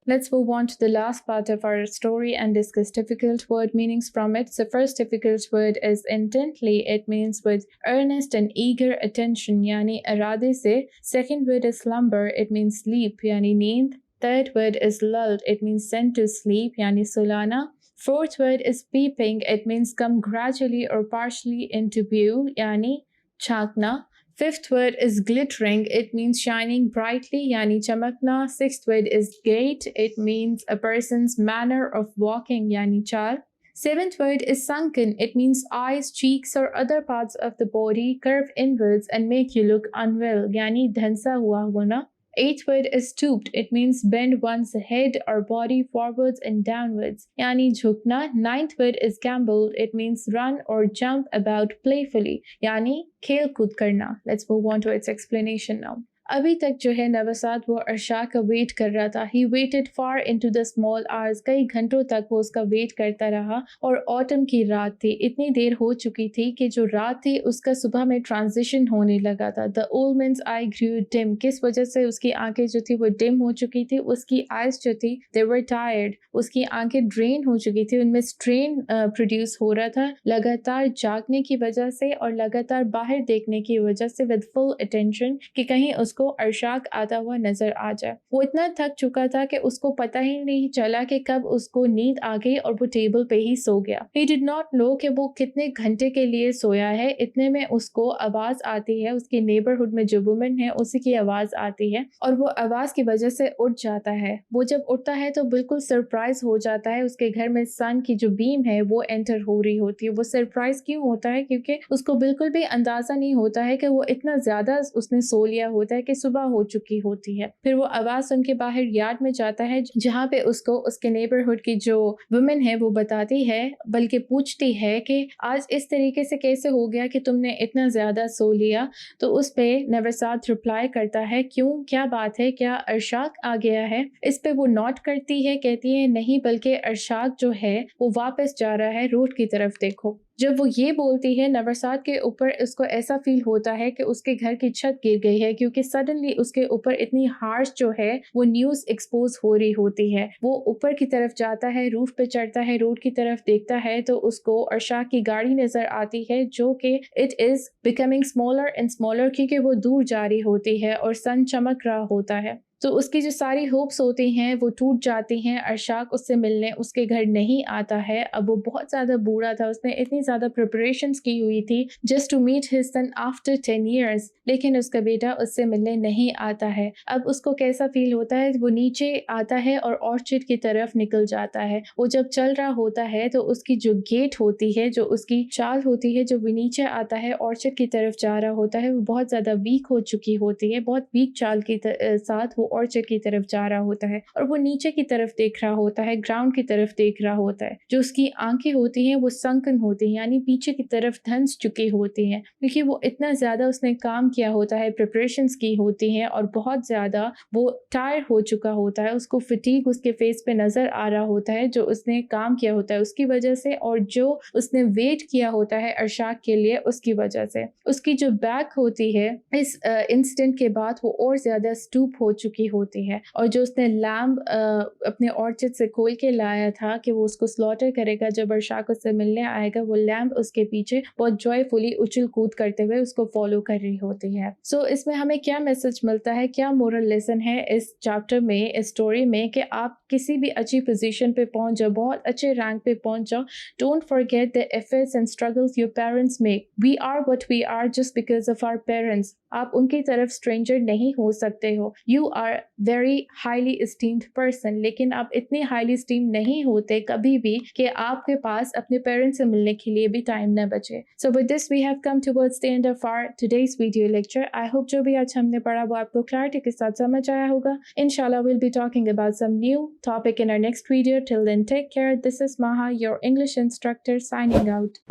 Let's move on to the last part of our story and discuss difficult word meanings from it. The first difficult word is intently. It means with earnest and eager attention, yani irade se. Second word is slumber. It means sleep, yani neend. Third word is lulled. It means sent to sleep, yani sulana. Fourth word is peeping. It means come gradually or partially into view, yani chakna. Fifth word is glittering. It means shining brightly, yani chamakna. Sixth word is gait. It means a person's manner of walking, yani chal. Seventh word is sunken. It means eyes, cheeks, or other parts of the body curve inwards and make you look unwell, yani dhansa hua hona. Eighth word is stooped. It means bend one's head or body forwards and downwards, yani jhukna. Ninth word is gamble. It means run or jump about playfully, yani khel kood karna. Let's move on to its explanation now. ابھی تک جو ہے نوساد وہ ارشا کا wait کر رہا تھا. He waited far into the small hours. کئی گھنٹوں تک وہ اس کا ویٹ کرتا رہا. اور آٹم کی رات تھی. اتنی دیر ہو چکی تھی کہ جو رات تھی اس کا صبح میں ٹرانزیشن ہونے لگا تھا. The old man's eye grew dim. کس وجہ سے اس کی آنکھیں جو تھی وہ ڈم ہو چکی تھی. اس کی آئیز جو تھی they were tired. اس کی آنکھیں ڈرین ہو چکی تھی. ان میں اسٹرین پروڈیوس ہو رہا تھا لگاتار جاگنے کی وجہ سے اور لگاتار باہر دیکھنے کی وجہ سے with full attention کہ کہیں اس کو ارشاک آتا ہوا نظر آ جائے. وہ اتنا تھک چکا تھا کہ اس کو پتہ ہی نہیں چلا کہ کب اس کو نیند آ گئی اور وہ ٹیبل پہ ہی سو گیا. He did not know کہ وہ کتنے گھنٹے کے لیے سویا ہے. اتنے میں اس کو آواز آتی ہے. اس کے نیبرہڈ میں جو وومن ہے اسی کی آواز آتی ہے اور وہ آواز کی وجہ سے اٹھ جاتا ہے. وہ جب اٹھتا ہے تو بالکل سرپرائز ہو جاتا ہے. اس کے گھر میں سن کی جو بیم ہے وہ انٹر ہو رہی ہوتی ہے. وہ سرپرائز کیوں ہوتا ہے؟ کیونکہ اس کو بالکل بھی اندازہ نہیں ہوتا ہے کہ وہ اتنا زیادہ اس نے سو لیا ہوتا ہے کہ صبح ہو چکی ہوتی ہے. پھر وہ آواز سن کے باہر یارڈ میں جاتا ہے جہاں پہ اس کو اس کے نیبرہڈ کی جو وومن ہے وہ بتاتی ہے بلکہ پوچھتی ہے کہ آج اس طریقے سے کیسے ہو گیا کہ تم نے اتنا زیادہ سو لیا. تو اس پہ نوساد رپلائی کرتا ہے کیوں، کیا بات ہے، کیا ارشاک آ گیا ہے؟ اس پہ وہ نوٹ کرتی ہے، کہتی ہے نہیں بلکہ ارشاک جو ہے وہ واپس جا رہا ہے روڈ کی طرف، دیکھو. جب وہ یہ بولتی ہے نوساد کے اوپر اس کو ایسا فیل ہوتا ہے کہ اس کے گھر کی چھت گر گئی ہے کیونکہ سڈنلی اس کے اوپر اتنی ہارش جو ہے وہ نیوز ایکسپوز ہو رہی ہوتی ہے. وہ اوپر کی طرف جاتا ہے، روف پہ چڑھتا ہے، روڈ کی طرف دیکھتا ہے تو اس کو ارشاک کی گاڑی نظر آتی ہے جو کہ it is becoming smaller and smaller کیونکہ وہ دور جا رہی ہوتی ہے اور سن چمک رہا ہوتا ہے. تو اس کی جو ساری ہوپس ہوتی ہیں وہ ٹوٹ جاتی ہیں. ارشاک اس سے ملنے اس کے گھر نہیں آتا ہے. اب وہ بہت زیادہ بوڑھا تھا. اس نے اتنی زیادہ پریپریشنز کی ہوئی تھی just to meet his son after 10 years، لیکن اس کا بیٹا اس سے ملنے نہیں آتا ہے. اب اس کو کیسا فیل ہوتا ہے؟ وہ نیچے آتا ہے اور آرچرڈ کی طرف نکل جاتا ہے. وہ جب چل رہا ہوتا ہے تو اس کی جو گیٹ ہوتی ہے، جو اس کی چال ہوتی ہے، جو وہ نیچے آتا ہے آرچرڈ کی طرف جا رہا ہوتا ہے، وہ بہت زیادہ ویک ہو چکی ہوتی ہے. بہت ویک چال کے ساتھ وہ آرچرڈ کی طرف جا رہا ہوتا ہے اور وہ نیچے کی طرف دیکھ رہا ہوتا ہے، گراؤنڈ کی طرف دیکھ رہا ہوتا ہے. جو اس کی آنکھیں ہوتی ہیں وہ سنکن ہوتی ہیں، یعنی پیچھے کی طرف دھنس چکی ہوتی ہیں کیونکہ وہ اتنا زیادہ اس نے کام کیا ہوتا ہے، پریپریشنز کی ہوتی ہیں اور بہت زیادہ وہ ٹائر ہو چکا ہوتا ہے. اس کو فٹیگ اس کے فیس پہ نظر آ رہا ہوتا ہے جو اس نے کام کیا ہوتا ہے اس کی وجہ سے، اور جو اس نے ویٹ کیا ہوتا ہے ارشاک کے لیے اس کی وجہ سے. اس کی جو بیک ہوتی ہے اس انسیڈنٹ کے بعد وہ اور زیادہ سٹوپ ہو چکی ہوتی ہے. اور جو اس نے لیمب اپنے آرچرڈ سے کھول کے لایا تھا کہ وہ اس کو سلاٹر کرے گا جب ارشاک اس سے ملنے آئے گا، وہ لیمب اس کے پیچھے بہت جوائے فلی اچھل کود کرتے ہوئے اس کو فالو کر رہی ہوتی ہے. سو اس میں ہمیں کیا میسج ملتا ہے، کیا مورل لیسن ہے اس چیپٹر میں، اس اسٹوری میں، کہ آپ کسی بھی اچھی پوزیشن پہ پہنچ جاؤ، بہت اچھے رینک پہ پہنچ جاؤ، don't forget the efforts and struggles your parents make. We are what we are just because of our parents. آپ ان کی طرف اسٹرینجر نہیں ہو سکتے ہو. You are very highly esteemed person, لیکن آپ اتنے ہائیلی اسٹیمڈ نہیں ہوتے کبھی بھی کہ آپ کے پاس اپنے پیرنٹس سے ملنے کے لیے بھی ٹائم نہ بچے. So with this we have come towards the end of our today's video lecture. I hope جو بھی آج ہم نے پڑھا وہ آپ کو کلیئرٹی کے ساتھ سمجھ آیا ہوگا. انشاءاللہ we'll be talking about some new topic in our next video. Till then, take care. This is Maha, your English instructor, signing out.